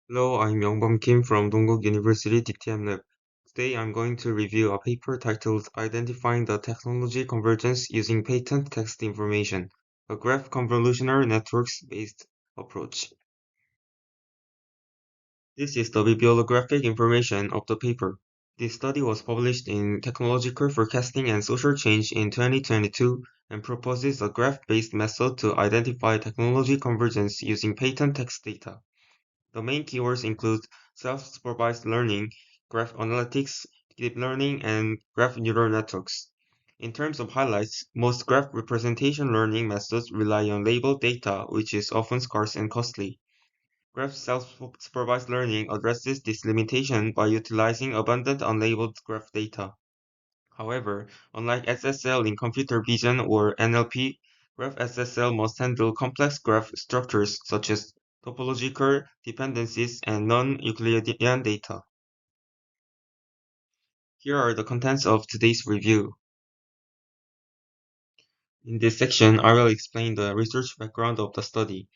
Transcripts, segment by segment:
Hello, I'm Youngbom Kim from Dongguk University DTM Lab. Today I'm going to review a paper titled Identifying the Technology Convergence Using Patent Text Information, a Graph Convolutional Networks-based approach. This is the bibliographic information of the paper. This study was published in Technological Forecasting and Social Change in 2022 and proposes a graph-based method to identify technology convergence using patent text data. The main keywords include self-supervised learning, graph analytics, deep learning, and graph neural networks. In terms of highlights, most graph representation learning methods rely on labeled data, which is often scarce and costly. Graph self-supervised learning addresses this limitation by utilizing abundant unlabeled graph data. However, unlike SSL in computer vision or NLP, Graph SSL must handle complex graph structures such as topological dependencies and non-Euclidean data. Here are the contents of today's review. In this section, I will explain the research background of the study.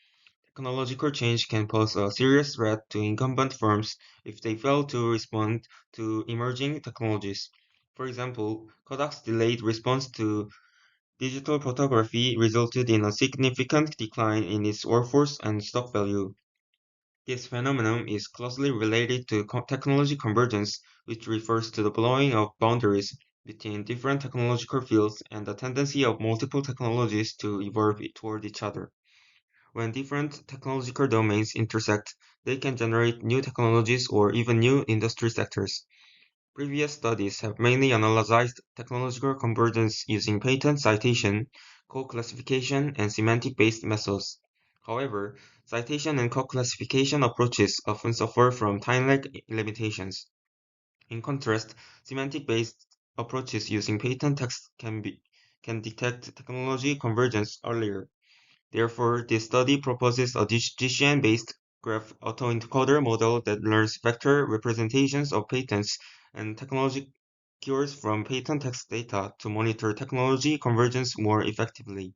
Technological change can pose a serious threat to incumbent firms if they fail to respond to emerging technologies. For example, Kodak's delayed response to digital photography resulted in a significant decline in its workforce and stock value. This phenomenon is closely related to technology convergence, which refers to the blurring of boundaries between different technological fields and the tendency of multiple technologies to evolve toward each other. When different technological domains intersect, they can generate new technologies or even new industry sectors. Previous studies have mainly analyzed technological convergence using patent citation, co-classification, and semantic-based methods. However, citation and co-classification approaches often suffer from time-lag limitations. In contrast, semantic-based approaches using patent text can detect technology convergence earlier. Therefore, this study proposes a GCN-based graph autoencoder model that learns vector representations of patents and technology cures from patent text data to monitor technology convergence more effectively.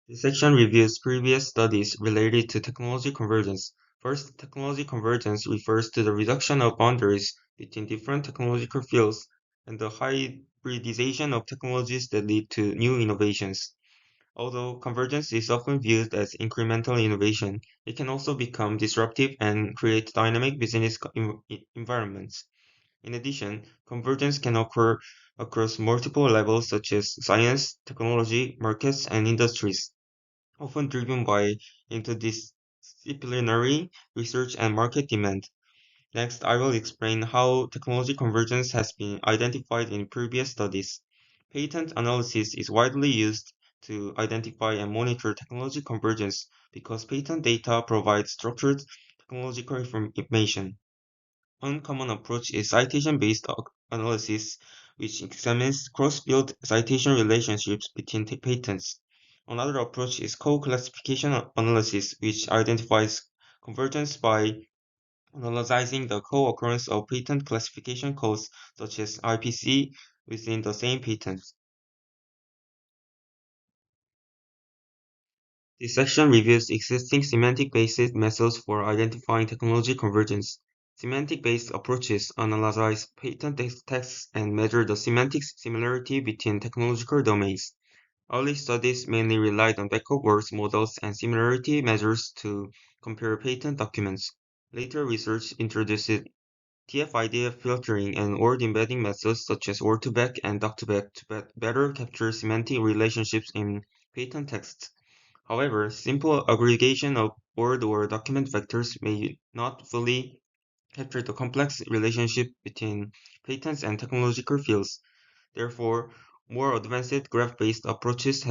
This section reviews previous studies related to technology convergence. First, technology convergence refers to the reduction of boundaries between different technological fields and the hybridization of technologies that lead to new innovations. Although convergence is often viewed as incremental innovation, it can also become disruptive and create dynamic business environments. In addition, convergence can occur across multiple levels such as science, technology, markets, and industries, often driven by interdisciplinary research and market demand. Next, I will explain how technology convergence has been identified in previous studies. Patent analysis is widely used to identify and monitor technology convergence because patent data provides structured technological information. One common approach is citation-based analysis, which examines cross-field citation relationships between patents. Another approach is co-classification analysis, which identifies convergence by analyzing the co-occurrence of patent classification codes such as IPC within the same patent. This section reviews existing semantic-based methods for identifying technology convergence. Semantic-based approaches analyze patent texts and measure the semantic similarity between technological domains. Early studies mainly relied on back-of-words models and similarity measures to compare patent documents. Later research introduced TF-IDF filtering and word embedding methods such as word-to-back and doc-to-back to better capture semantic relationships in patent texts. However, simple aggregation of word or document vectors may not fully capture the complex relationship between patents and technological fields. Therefore, more advanced graph-based approaches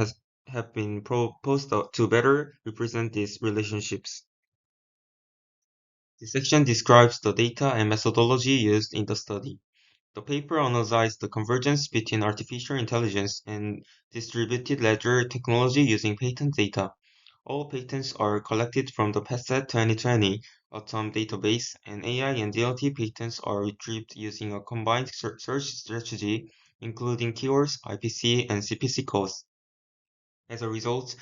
have been proposed to better represent these relationships. This section describes the data and methodology used in the study. The paper analyzed the convergence between artificial intelligence and distributed ledger technology using patent data. All patents are collected from the PASET 2020 Atom database, and AI and DLT patents are retrieved using a combined search strategy, including keywords, IPC, and CPC codes. As a result,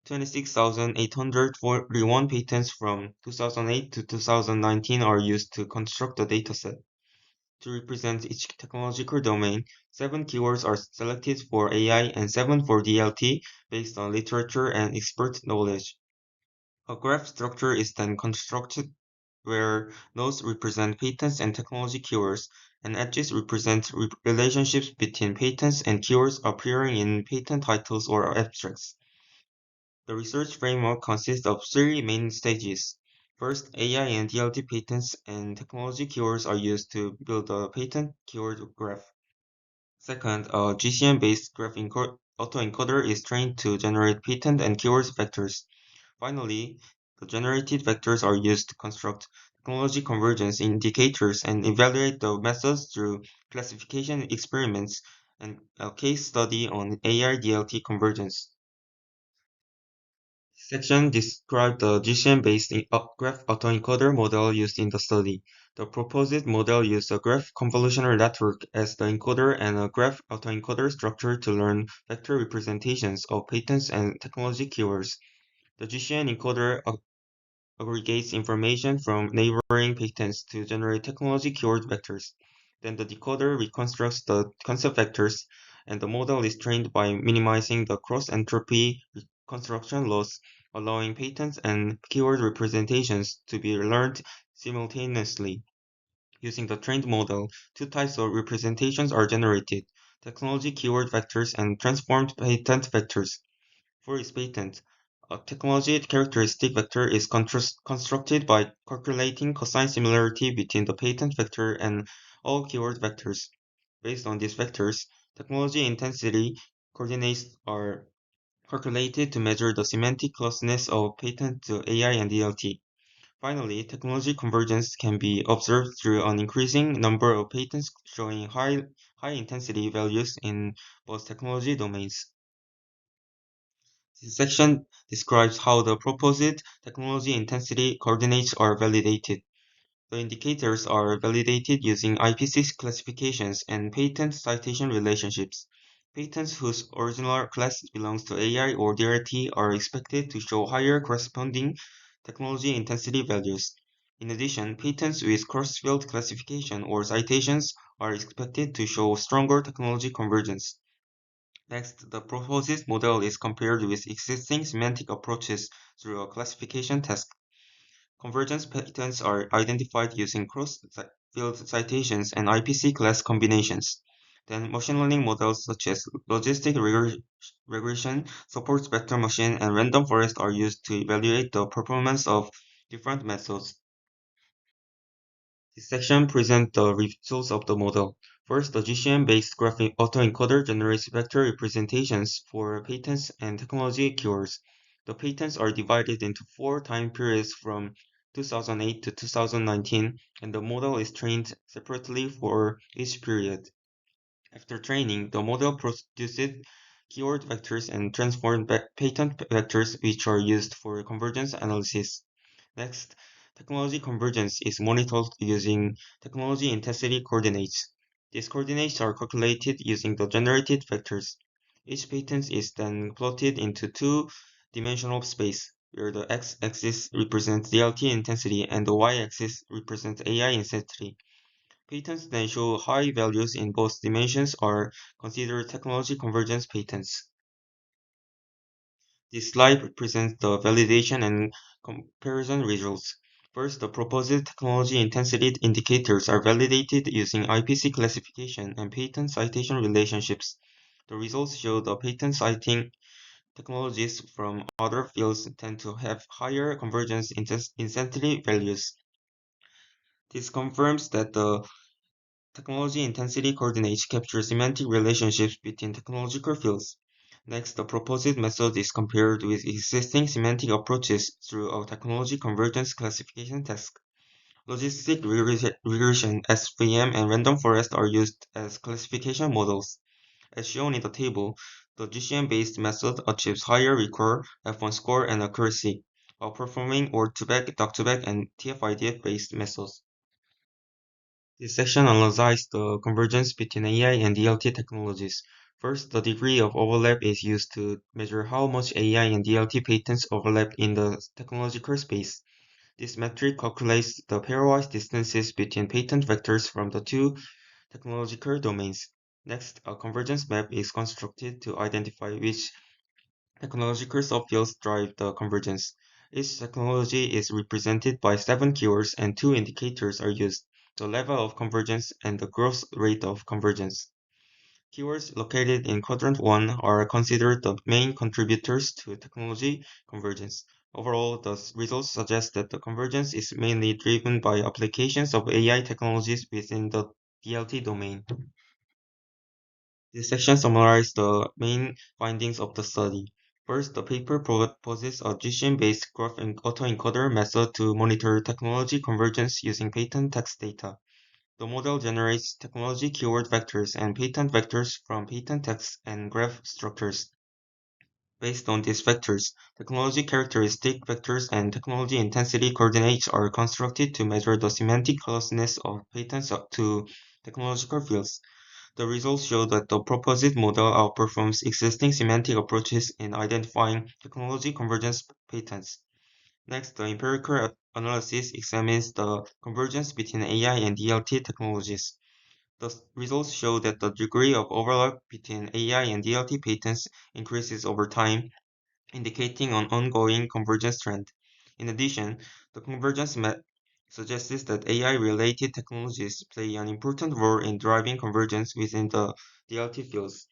26,841 patents from 2008 to 2019 are used to construct the dataset. To represent each technological domain, 7 keywords are selected for AI and 7 for DLT based on literature and expert knowledge. A graph structure is then constructed where nodes represent patents and technology keywords, and edges represent relationships between patents and keywords appearing in patent titles or abstracts. The research framework consists of 3 main stages. First, AI and DLT patents and technology keywords are used to build a patent keyword graph. Second, a GCN-based graph autoencoder is trained to generate patent and keywords vectors. Finally, the generated vectors are used to construct technology convergence indicators and evaluate the methods through classification experiments and a case study on AI DLT convergence. Section describes the GCN-based graph autoencoder model used in the study. The proposed model used a graph convolutional network as the encoder and a graph autoencoder structure to learn vector representations of patents and technology keywords. The GCN encoder aggregates information from neighboring patents to generate technology keyword vectors. Then the decoder reconstructs the concept vectors, and the model is trained by minimizing the cross-entropy reconstruction loss, allowing patents and keyword representations to be learned simultaneously. Using the trained model, 2 types of representations are generated: technology keyword vectors and transformed patent vectors. For its patent, a technology characteristic vector is constructed by calculating cosine similarity between the patent vector and all keyword vectors. Based on these vectors, technology intensity coordinates are calculated to measure the semantic closeness of patent to AI and DLT. Finally, technology convergence can be observed through an increasing number of patents showing high intensity values in both technology domains. This section describes how the proposed technology intensity coordinates are validated. The indicators are validated using IPC classifications and patent citation relationships. Patents whose original class belongs to AI or DRT are expected to show higher corresponding technology intensity values. In addition, patents with cross-field classification or citations are expected to show stronger technology convergence. Next, the proposed model is compared with existing semantic approaches through a classification task. Convergence patterns are identified using cross-field citations and IPC class combinations. Then machine learning models such as logistic regression, support vector machine, and random forest are used to evaluate the performance of different methods. This section presents the results of the model. First, the GCN-based graphic autoencoder generates vector representations for patents and technology keywords. The patents are divided into 4 time periods from 2008 to 2019, and the model is trained separately for each period. After training, the model produces keyword vectors and transformed patent vectors, which are used for convergence analysis. Next, technology convergence is monitored using technology intensity coordinates. These coordinates are calculated using the generated vectors. Each patent is then plotted into 2-dimensional space, where the x-axis represents DLT intensity and the y-axis represents AI intensity. Patents then show high values in both dimensions are considered technology convergence patents. This slide represents the validation and comparison results. First, the proposed technology intensity indicators are validated using IPC classification and patent citation relationships. The results show the patent citing technologies from other fields tend to have higher convergence intensity values. This confirms that the technology intensity coordinates capture semantic relationships between technological fields. Next, the proposed method is compared with existing semantic approaches through a technology convergence classification task. Logistic regression, SVM, and random forest are used as classification models. As shown in the table, the GCN-based method achieves higher recur, F1 score, and accuracy, outperforming OR2back, doc2back, and TF-IDF-based methods. This section analyzes the convergence between AI and DLT technologies. First, the degree of overlap is used to measure how much AI and DLT patents overlap in the technological space. This metric calculates the pairwise distances between patent vectors from the two technological domains. Next, a convergence map is constructed to identify which technological subfields drive the convergence. Each technology is represented by 7 keywords and two indicators are used, the level of convergence and the growth rate of convergence. Keywords located in quadrant 1 are considered the main contributors to technology convergence. Overall, the results suggest that the convergence is mainly driven by applications of AI technologies within the DLT domain. This section summarizes the main findings of the study. First, the paper proposes a GCN-based graph autoencoder method to monitor technology convergence using patent text data. The model generates technology keyword vectors and patent vectors from patent text and graph structures. Based on these vectors, technology characteristic vectors and technology intensity coordinates are constructed to measure the semantic closeness of patents up to technological fields. The results show that the proposed model outperforms existing semantic approaches in identifying technology convergence patents. Next, the empirical analysis examines the convergence between AI and DLT technologies. The results show that the degree of overlap between AI and DLT patents increases over time, indicating an ongoing convergence trend. In addition, the convergence map suggests that AI-related technologies play an important role in driving convergence within the DLT fields.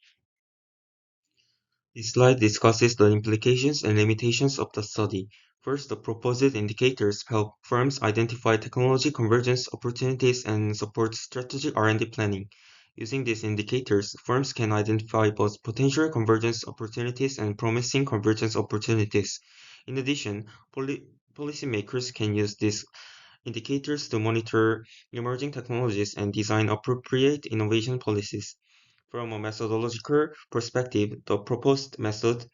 This slide discusses the implications and limitations of the study. First, the proposed indicators help firms identify technology convergence opportunities and support strategic R&D planning. Using these indicators, firms can identify both potential convergence opportunities and promising convergence opportunities. In addition, policymakers can use these indicators to monitor emerging technologies and design appropriate innovation policies. From a methodological perspective, the proposed method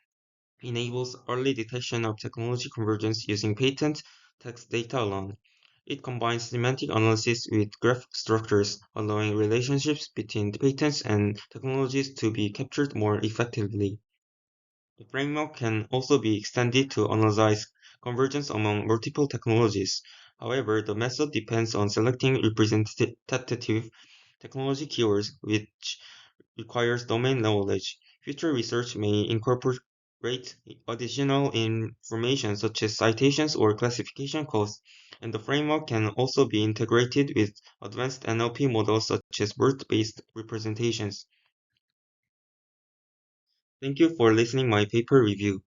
enables early detection of technology convergence using patent text data alone. It combines semantic analysis with graph structures, allowing relationships between the patents and technologies to be captured more effectively. The framework can also be extended to analyze convergence among multiple technologies. However, the method depends on selecting representative technology keywords, which requires domain knowledge. Future research may incorporate additional information such as citations or classification codes, and the framework can also be integrated with advanced NLP models such as word-based representations. Thank you for listening my paper review.